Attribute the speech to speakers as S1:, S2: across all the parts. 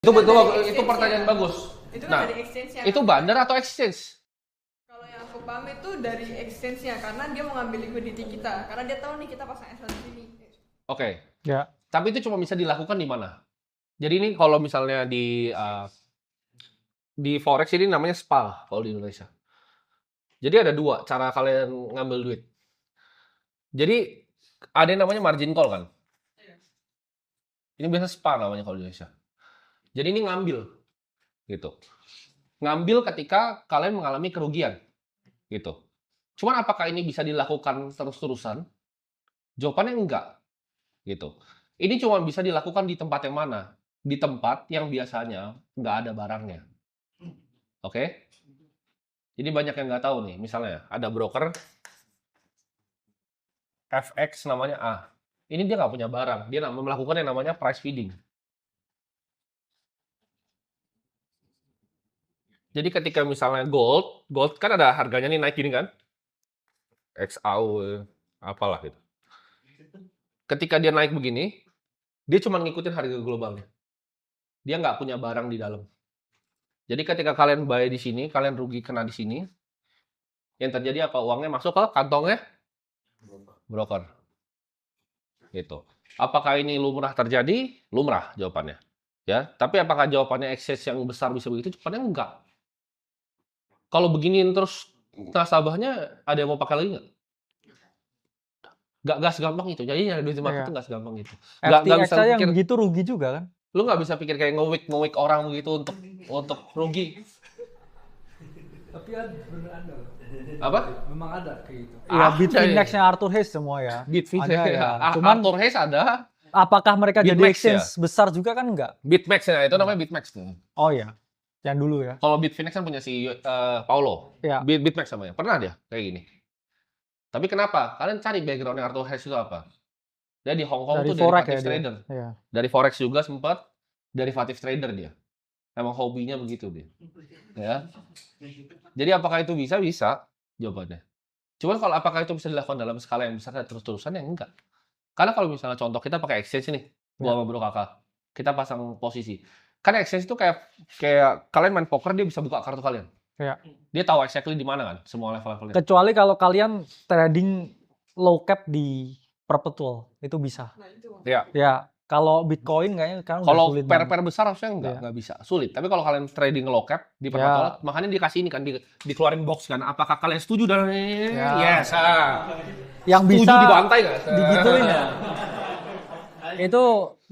S1: Itu betul,
S2: dari
S1: itu
S2: exchange
S1: pertanyaan
S2: ya.
S1: bagus.
S2: Itu kan
S1: Nah,
S2: dari exchange-nya.
S1: itu bandar atau exchange?
S2: Kalau yang aku paham itu dari exchange-nya karena dia mau ngambil liquidity kita. Karena dia tahu nih kita pasang S1 di sini.
S1: Oke.
S3: Ya.
S1: Tapi itu cuma bisa dilakukan di mana? Jadi ini kalau misalnya di forex ini namanya SPA kalau di Indonesia. Jadi ada dua cara kalian ngambil duit. Jadi ada yang namanya margin call kan? Ini biasa SPA namanya kalau di Indonesia. Jadi ini ngambil gitu. Ngambil ketika kalian mengalami kerugian gitu. Cuman apakah ini bisa dilakukan terus-terusan? Jawabannya enggak gitu. Ini cuma bisa dilakukan di tempat yang mana? Di tempat yang biasanya nggak ada barangnya. Oke? Jadi banyak yang nggak tahu nih. Misalnya ada broker FX namanya A. Ini dia nggak punya barang. Dia melakukan yang namanya price feeding. Jadi ketika misalnya gold kan ada harganya nih naik gini kan? XAU, apalah gitu. Ketika dia naik begini, dia cuma ngikutin harga globalnya. Dia nggak punya barang di dalam. Jadi ketika kalian buy di sini, kalian rugi kena di sini, yang terjadi apa? Uangnya masuk ke kantongnya broker. Gitu. Apakah ini lumrah terjadi? Lumrah jawabannya. Ya, tapi apakah jawabannya excess yang besar bisa begitu? Jawabannya enggak. Kalau beginiin terus nasabahnya ada yang mau pakai lagi nggak? Nggak segampang itu. Jadi nyari duit di market itu nggak segampang itu. Nggak
S3: FTX
S1: bisa
S3: aja yang
S1: pikir,
S3: begitu rugi juga kan?
S1: lu nggak bisa pikir kayak nge-weak orang begitu untuk rugi.
S4: Tapi bener ada loh.
S1: Apa?
S4: Memang ada kayak gitu.
S3: Ya,
S1: Ada
S3: Bitfinex-nya Arthur Hayes semua ya.
S1: Bitfinex
S3: Ada ya.
S1: ya.
S3: Cuman
S1: Arthur Hayes ada.
S3: apakah mereka jadi
S1: Bitmax
S3: exchange besar juga kan enggak?
S1: Bitmax ya, itu namanya Bitmax tuh.
S3: Oh ya, yang dulu ya.
S1: Kalau Bitfinex kan punya si Paulo.
S3: Ya.
S1: Bitmax namanya. Pernah dia kayak gini. Tapi kenapa? Kalian cari background-nya Arthur Hayes itu apa? Dia di Hong Kong
S3: Dari
S1: tuh
S3: forex
S1: derivative
S3: ya dia.
S1: trader.
S3: Iya.
S1: Dari forex juga sempat derivative trader dia. Emang hobinya begitu dia. Ya. Jadi apakah itu bisa? Bisa jawabannya. Cuman kalau apakah itu bisa dilakukan dalam skala yang besar dan terus-terusan ya enggak. Karena kalau misalnya contoh kita pakai exchange nih, gua sama Bro Kakak, kita pasang posisi. Kan exchange itu kayak kalian main poker dia bisa buka kartu kalian.
S3: Iya.
S1: Dia tahu exactly di mana kan semua level-levelnya.
S3: Kecuali kalau kalian trading low cap di perpetual itu bisa.
S2: Nah, itu.
S1: Ya.
S3: Ya, kalau Bitcoin kayaknya kan udah
S1: Kalau
S3: sulit banget.
S1: pair besar harusnya nggak bisa, sulit. Tapi kalau kalian trading low cap di perpetual, makanya dikasih ini kan dikeluarin box kan. Apakah kalian setuju dan yes,
S3: Yang
S1: setuju
S3: bisa
S1: dibantai nggak?
S3: digituin ya. Itu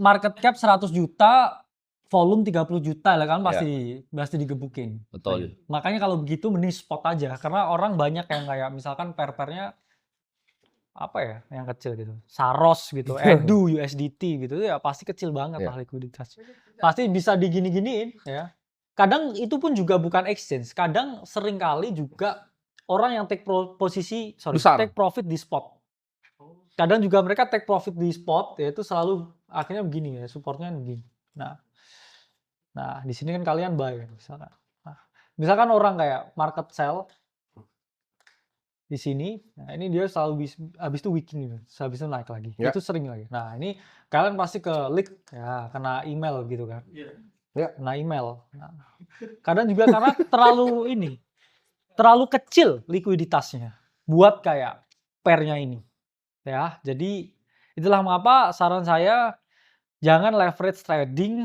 S3: market cap 100 juta, volume 30 juta lah kan pasti digebukin.
S1: Betul.
S3: Makanya kalau begitu mending spot aja karena orang banyak yang kayak misalkan pair-pairnya apa ya yang kecil gitu. Saros gitu, Edu, USDT gitu ya pasti kecil banget lah likuiditas. Pasti bisa digini-giniin ya. Kadang itu pun juga bukan exchange. Kadang seringkali juga orang yang take profit di spot. Kadang juga mereka take profit di spot yaitu selalu akhirnya begini ya, supportnya begini. Nah, di sini kan kalian buy misalkan. Nah, misalkan orang kayak market sell di sini, nah ini dia selalu habis itu weakening gitu, habis itu naik lagi, itu sering lagi. Nah ini kalian pasti ke leak, ya kena email gitu kan, kena email. Nah, kadang juga karena terlalu kecil likuiditasnya buat kayak pairnya ini, ya. Jadi itulah mengapa saran saya jangan leverage trading